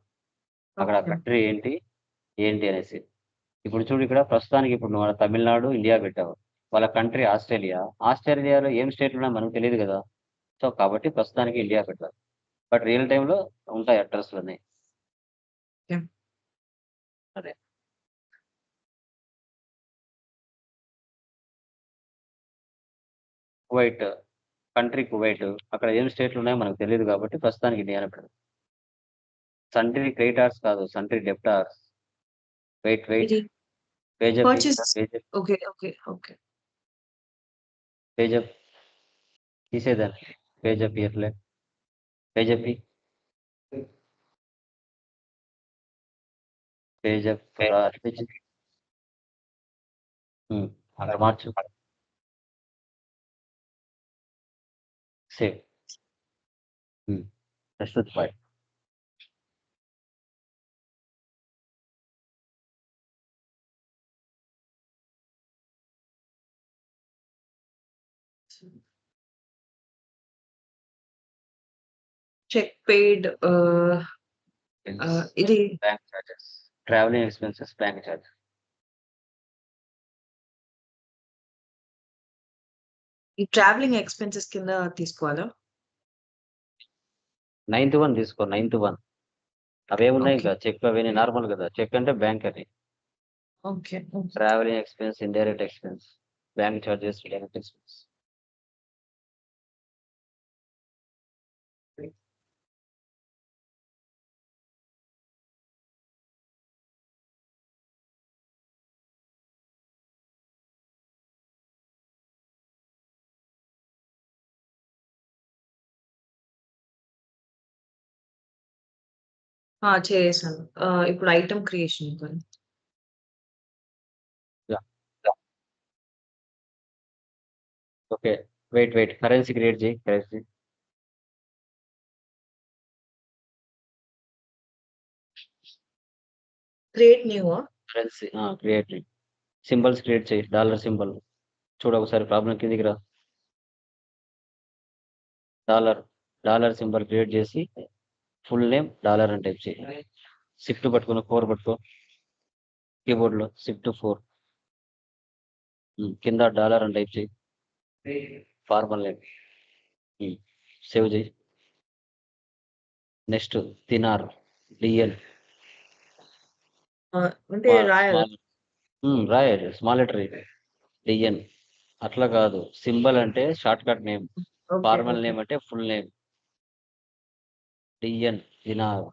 [SPEAKER 2] అక్కడ
[SPEAKER 1] ఓకే.
[SPEAKER 2] కంట్రీ ఏంటి, ఏంటి అనేసి. ఇప్పుడు చూడు ఇక్కడ ప్రస్తుతానికి ఇప్పుడు నువ్వు తమిళనాడు, ఇండియా పెట్టావు. వాళ్ళ కంట్రీ ఆస్ట్రేలియా. ఆస్ట్రేలియాలో ఏం స్టేట్లు ఉన్నాయో మనకు తెలీదు కదా! సో కాబట్టి ప్రస్తుతానికి ఇండియా పెట్టాలి. బట్ రియల్ టైమ్‌లో ఉంటాయి అడ్రెస్‌లన్నీ.
[SPEAKER 1] యాహ్!
[SPEAKER 2] అదే. Kuwait, country Kuwait. అక్కడ ఏం స్టేట్లు ఉన్నాయో మనకు తెలీదు కాబట్టి ప్రస్తుతానికి ఇండియానే పెడదాం. సంట్రీ క్రెడిటార్స్ కాదు. Sundry debtors. వెయిట్.
[SPEAKER 1] ఇది
[SPEAKER 2] పేజప్ ఇ.
[SPEAKER 1] Purchase
[SPEAKER 2] page up,
[SPEAKER 1] okay. Okay. Okay.
[SPEAKER 2] Page up తీసేదాన్ని. పేజప్ ఇయట్లే. పేజప్ ఇ. పేజప్ అనిపించి అక్కడ మార్చు. సేవ్. ప్రస్తుత ఫైల్.
[SPEAKER 1] చెక్ పెయిడ్ ఇది
[SPEAKER 2] bank charges. Travelling expenses, bank charge.
[SPEAKER 1] ఈ ట్రావెలింగ్ ఎక్స్‌పెన్సెస్ కింద తీసుకోవాలా?
[SPEAKER 2] నైన్త్ వన్ తీసుకో. Ninth one. అవేమున్నాయి
[SPEAKER 1] ఓకే.
[SPEAKER 2] ఇంకా చెక్ అవన్నీ నార్మల్ కదా! చెక్ అంటే బ్యాంక్ అని.
[SPEAKER 1] Okay. Okay.
[SPEAKER 2] Travelling expense, indirect expense, bank charges, direct expense.
[SPEAKER 1] చేసేసాను. ఇప్పుడు ఐటెమ్ క్రియేషన్ ఇవ్వండి.
[SPEAKER 2] Yeah! Okay. Wait. Currency create చెయి. కరెన్సీ.
[SPEAKER 1] క్రియేట్ న్యూవా?
[SPEAKER 2] కరెన్సీ క్రియేట్ చెయి. సింబల్స్ క్రియేట్ చెయి. Dollar symbol. చూడు ఒకసారి ప్రాబ్లమ్ కిందకి రా. డాలర్. డాలర్ సింబల్ క్రియేట్ చేసి ఫుల్ నేమ్ డాలర్ అని టైప్ చెయి. షిఫ్ట్ పట్టుకొని 4 పట్టుకో. కీబోర్డ్‌లో షిఫ్ట్ 4. కింద డాలర్ అని టైప్ చెయి. Formal name. సేవ్ చేయి. నెక్స్ట్ తినార్ డిఎల్
[SPEAKER 1] అంటే రాయాలా?
[SPEAKER 2] స్మాల్ రాయాలి స్మాల్ లెటర్ డిఎన్. అట్లా కాదు, సింబల్ అంటే shortcut name,
[SPEAKER 1] okay.
[SPEAKER 2] Formal
[SPEAKER 1] okay.
[SPEAKER 2] Name అంటే full name. DN dinar,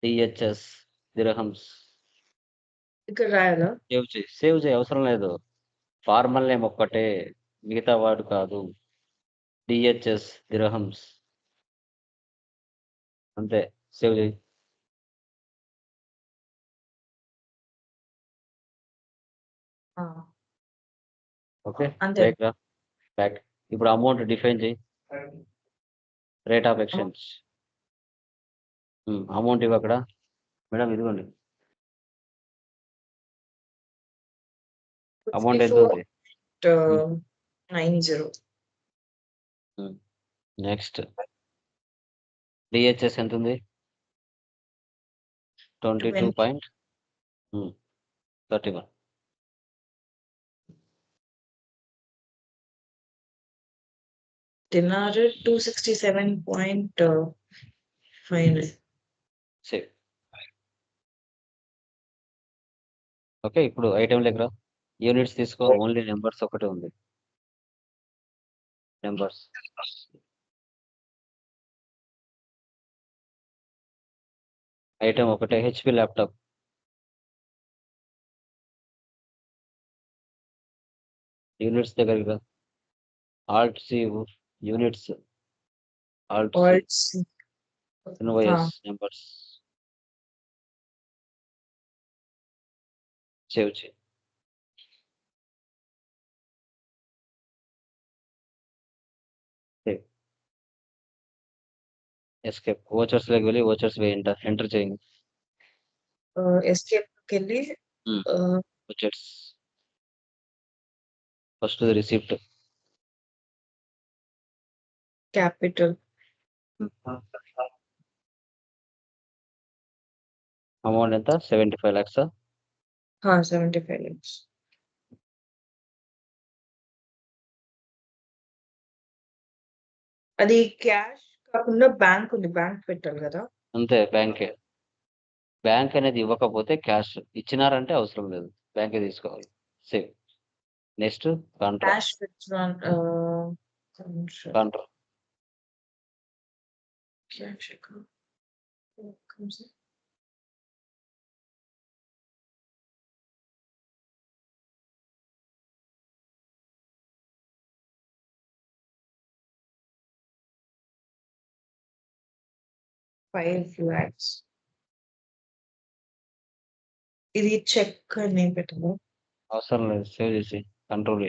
[SPEAKER 2] DHS dirhams.
[SPEAKER 1] ఇక్కడ రాయాలా?
[SPEAKER 2] సేవ్ చేయి అవసరం లేదు. ఫార్మల్ నేమ్ ఒక్కటే, మిగతా వాడు కాదు. డిహెచ్ఎస్ దిరహమ్స్ అంతే. సేవ్ చేయి.
[SPEAKER 1] ఆ!
[SPEAKER 2] ఓకే,
[SPEAKER 1] అంతే.
[SPEAKER 2] బ్యాక్ రా, బ్యాక్. ఇప్పుడు అమౌంట్ డిఫైన్ చేయి. రేట్ ఆఫ్ ఎక్స్చేంజ్ అమౌంట్ ఇవ్వ అక్కడ. మేడం ఇదిగోండి, అమౌంట్ ఎంత ఉంది?
[SPEAKER 1] 54.90.
[SPEAKER 2] నెక్స్ట్ డిహెచ్ఎస్ ఎంత ఉంది? 22.31.
[SPEAKER 1] Dinar 267.5.
[SPEAKER 2] సేవ్. ఓకే, ఇప్పుడు ఐటెం దగ్గర యూనిట్స్ తీసుకో. ఓన్లీ నెంబర్స్ ఒకటే ఉంది. నెంబర్స్ ఐటెం ఒకటే, హెచ్పి ల్యాప్టాప్. యూనిట్స్ దగ్గర alt C units, alt C
[SPEAKER 1] Alt C.
[SPEAKER 2] Invoice numbers. Save చేయి. సేవ్. ఎస్కేప్. ఓచర్స్ లోకి వెళ్ళి ఓచర్స్ ఎంటర్ చేయండి.
[SPEAKER 1] ఎస్కేప్‌కెళ్ళి
[SPEAKER 2] vouchers first receipt.
[SPEAKER 1] Capital.
[SPEAKER 2] Amount ఎంత? 75 lakhs.
[SPEAKER 1] 75 lakhs. అది క్యాష్ కాకుండా బ్యాంక్ ఉంది. బ్యాంక్ పెట్టాలి కదా!
[SPEAKER 2] అంతే, బ్యాంకే. బ్యాంక్ అనేది ఇవ్వకపోతే క్యాష్, ఇచ్చినారంటే అవసరం లేదు, బ్యాంకే తీసుకోవాలి. Save. Next contra.
[SPEAKER 1] Cash withdrawn
[SPEAKER 2] contra
[SPEAKER 1] cash account. comes in. $5 lakhs. ఇది చెక్ అని పెట్టాలా?
[SPEAKER 2] అవసరం లేదు, సేవ్ చేసి కంట్రోల్.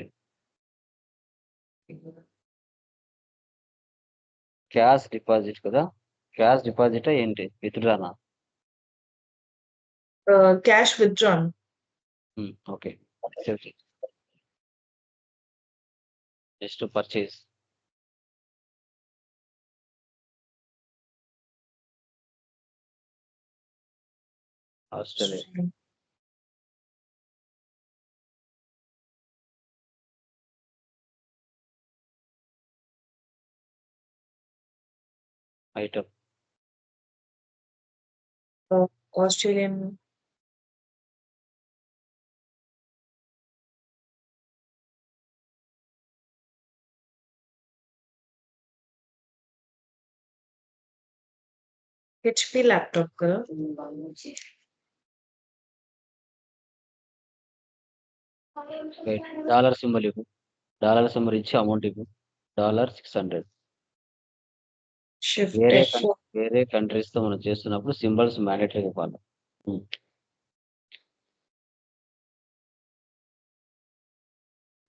[SPEAKER 2] క్యాష్ డిపాజిట్ కదా, క్యాష్ డిపాజిట్ ఏంటి? విత్డ్రానా?
[SPEAKER 1] Cash withdrawn.
[SPEAKER 2] ఓకే, సేవ్ చేయి. Next purchase. Australia. Item
[SPEAKER 1] Australian. HP laptop కదా!
[SPEAKER 2] డాలర్ సింబల్ ఇవ్వు. డాలర్ సింబల్ ఇచ్చి అమౌంట్ ఇవ్వు. $600.
[SPEAKER 1] షిఫ్ట్
[SPEAKER 2] వేరే
[SPEAKER 1] F4.
[SPEAKER 2] వేరే కంట్రీస్ తో మనం చేస్తున్నప్పుడు సింబల్స్ మ్యాండేటరీ ఇవ్వాలి.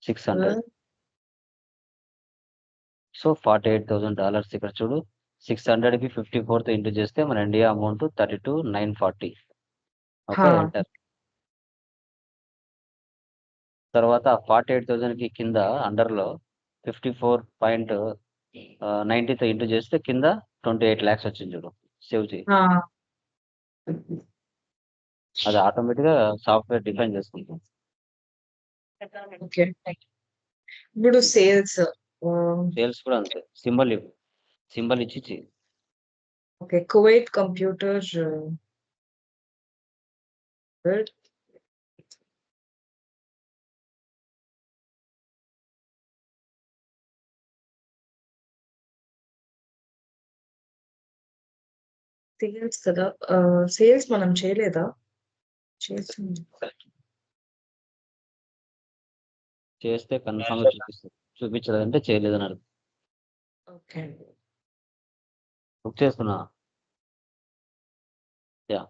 [SPEAKER 2] 600. సో $48,000 ఇక్కడ చూడు. 600కి 54తో ఇంటూ చేస్తే మన ఇండియా అమౌంట్ 32,940. Okay, enter. తర్వాత 48,000కి కింద అండర్లో 54.90తో ఇంటూ చేస్తే కింద 28 lakhs వచ్చింది చూడు. సేవ్ చేయి. అది ఆటోమేటిక్గా సాఫ్ట్వేర్ డిఫైన్ చేసుకుంటాం.
[SPEAKER 1] ఓకే. ఇప్పుడు సేల్స్
[SPEAKER 2] సేల్స్ కూడా అంతే. సింబల్ ఇచ్చి చెయ్యి.
[SPEAKER 1] Okay. Kuwait computer world. Sales కదా! సేల్స్ మనం చేయలేదా? చేసింది.
[SPEAKER 2] చేస్తే కన్ఫర్మ్‌గా చూపిస్తది. చూపించలేదంటే చేయలేదని అర్థం.
[SPEAKER 1] ఓకే.
[SPEAKER 2] బుక్ చేసుకున్నా. యాహ్!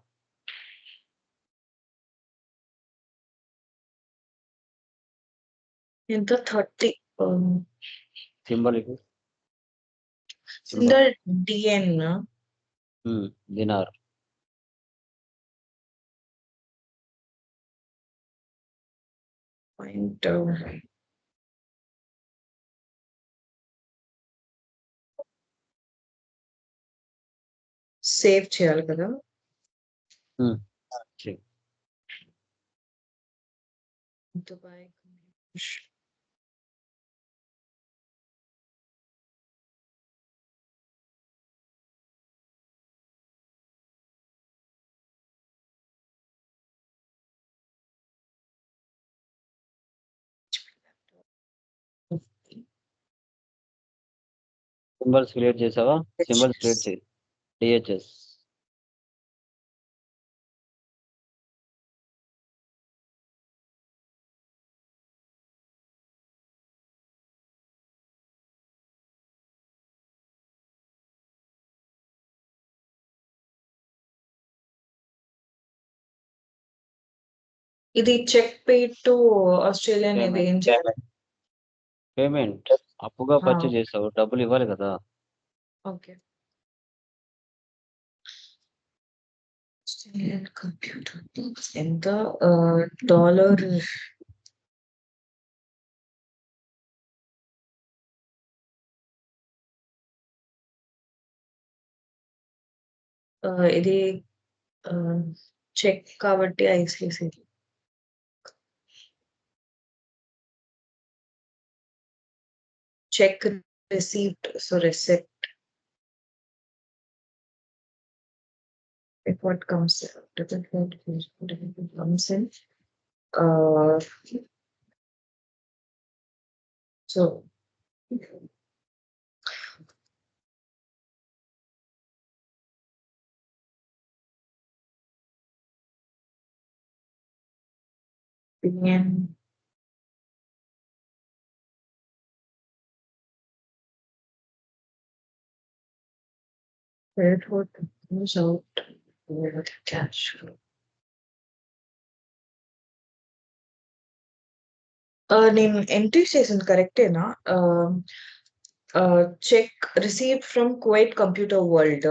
[SPEAKER 1] ఎంత 30
[SPEAKER 2] సింబల్ ఇవ్వు.
[SPEAKER 1] Single DN
[SPEAKER 2] dinar.
[SPEAKER 1] Point save చేయాలి కదా!
[SPEAKER 2] చెయ్.
[SPEAKER 1] దుబాయ్
[SPEAKER 2] సింబల్స్ క్రియేట్ చేసావా? సింబల్స్ క్రియేట్ చెయ్యి. డిహెచ్ఎస్.
[SPEAKER 1] ఇది చెక్ పెయిడ్ టు ఆస్ట్రేలియన్ ఇది ఏం చేయాలి?
[SPEAKER 2] పేమెంట్. అప్పుగా పర్చేజ్ చేసావు. డబ్బులు ఇవ్వాలి కదా!
[SPEAKER 1] ఓకే. ఆస్ట్రేలియన్ కంప్యూటర్ ఎంత డాలర్ ఇది చెక్ కాబట్టి ICICI. Check received. So receipt. If what comes comes in. So opinion. Credit what comes out with cash flow. నేను ఎంట్రీ చేసింది కరెక్టేనా? Cheque received from Kuwait computer world.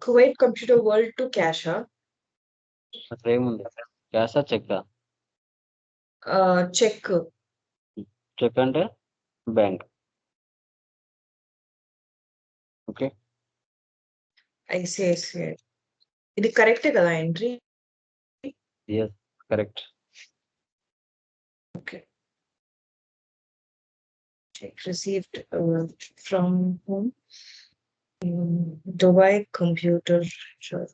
[SPEAKER 1] Kuwait computer world to క్యాషా?
[SPEAKER 2] అక్కడ ఏముంది? క్యాషా? చెక్కా?
[SPEAKER 1] Cheque.
[SPEAKER 2] Cheque అంటే bank. Okay.
[SPEAKER 1] ICICI. ఇది కరెక్టే కదా entry?
[SPEAKER 2] Yes. Correct.
[SPEAKER 1] Okay. Check received from whom? Dubai Computer. Sure.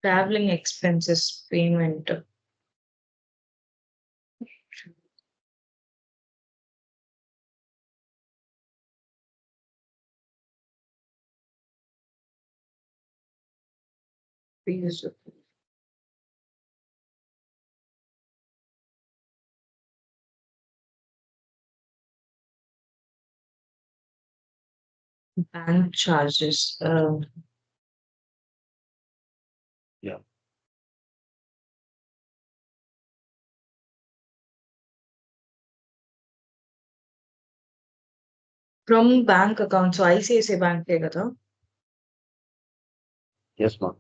[SPEAKER 1] Traveling expenses payment. Fees. Bank charges.
[SPEAKER 2] Yeah.
[SPEAKER 1] From bank account. So ICICI Bank pay kada?
[SPEAKER 2] Yes, ma'am.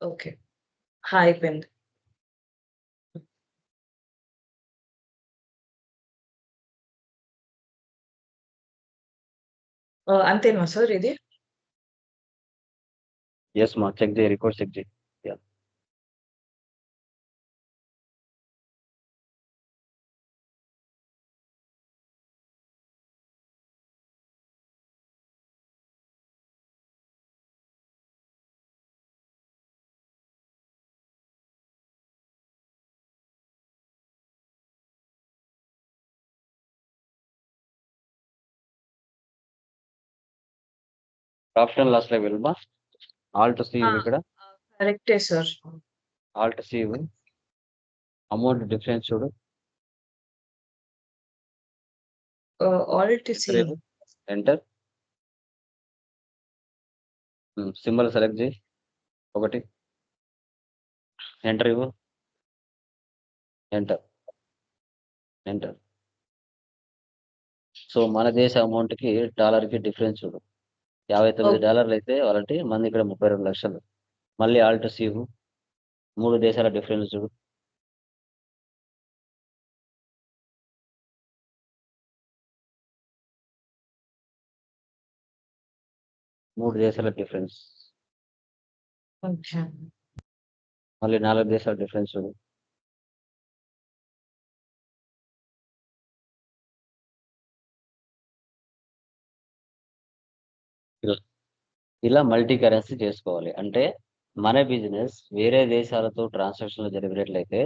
[SPEAKER 1] Okay. Hi, Pind. అంతేనా sir ఇది?
[SPEAKER 2] Yes మా. Check చేయి. Report check చేయి. Yeah! Profit and లాస్‌లోకి వెళ్ళమ్మా. Alt C
[SPEAKER 1] ఆ!
[SPEAKER 2] ఇవ్వు ఇక్కడ.
[SPEAKER 1] కరెక్టే సార్.
[SPEAKER 2] ఆల్ట్ సి ఇవ్వు. అమౌంట్ డిఫరెన్స్ చూడు.
[SPEAKER 1] Alt C.
[SPEAKER 2] ఎంటర్ ఇవ్వు. ఎంటర్. సింబల్ సెలెక్ట్ చేయి. ఒకటి. ఎంటర్ ఇవ్వు. ఎంటర్. ఎంటర్. సో, మన దేశ అమౌంట్‌కి, డాలర్‌కి డిఫరెన్స్ చూడు. $59
[SPEAKER 1] ఓకే.
[SPEAKER 2] అయితే వాళ్ళటి మనది ఇక్కడ 32,00,000. మళ్ళీ ఆల్ట్ సి ఇవ్వు. 3 దేశాల డిఫరెన్స్ చూడు. మూడు దేశాల డిఫరెన్స్.
[SPEAKER 1] ఓకే.
[SPEAKER 2] మళ్ళీ 4 దేశాల డిఫరెన్స్ చూడు. ఇలా ఇలా మల్టీ కరెన్సీ చేసుకోవాలి. అంటే మన బిజినెస్ వేరే దేశాలతో ట్రాన్సాక్షన్‌లు జరిపినట్లయితే,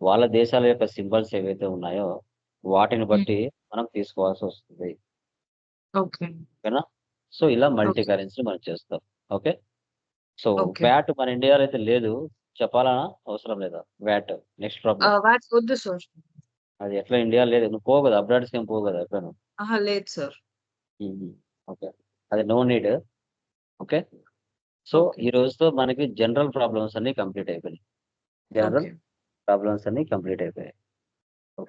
[SPEAKER 2] వాళ్ళ దేశాల యొక్క సింబల్స్ ఏవైతే ఉన్నాయో, వాటిని
[SPEAKER 1] హ్మ్.
[SPEAKER 2] బట్టి మనం తీసుకోవాల్సొస్తుంది.
[SPEAKER 1] ఓకే.
[SPEAKER 2] ఓకేనా? సో, ఇలా మల్టీ
[SPEAKER 1] ఓకే.
[SPEAKER 2] కరెన్సీ మనం చేస్తాం. ఓకే. So,
[SPEAKER 1] okay.
[SPEAKER 2] వాట్ మన ఇండియాలో అయితే లేదు. చెప్పాలా? అవసరం లేదా? వాట్. Next problem.
[SPEAKER 1] వాట్ వద్దు సార్.
[SPEAKER 2] అది ఎట్లా ఇండియాలో లేదు. నువ్వు పోవు గదా! అబ్రాడ్స్‌కేం పోవు గదా! ఎట్లా నువ్వు?
[SPEAKER 1] అహా! లేదు సార్.
[SPEAKER 2] హుహు. ఓకే. అది no need. Okay. So,
[SPEAKER 1] okay.
[SPEAKER 2] ఈ రోజుతో మనకి జనరల్ ప్రాబ్లమ్స్ అన్నీ కంప్లీట్ అయిపోయినాయి. General
[SPEAKER 1] okay.
[SPEAKER 2] ప్రాబ్లమ్స్ అన్నీ కంప్లీట్ అయిపోయాయి.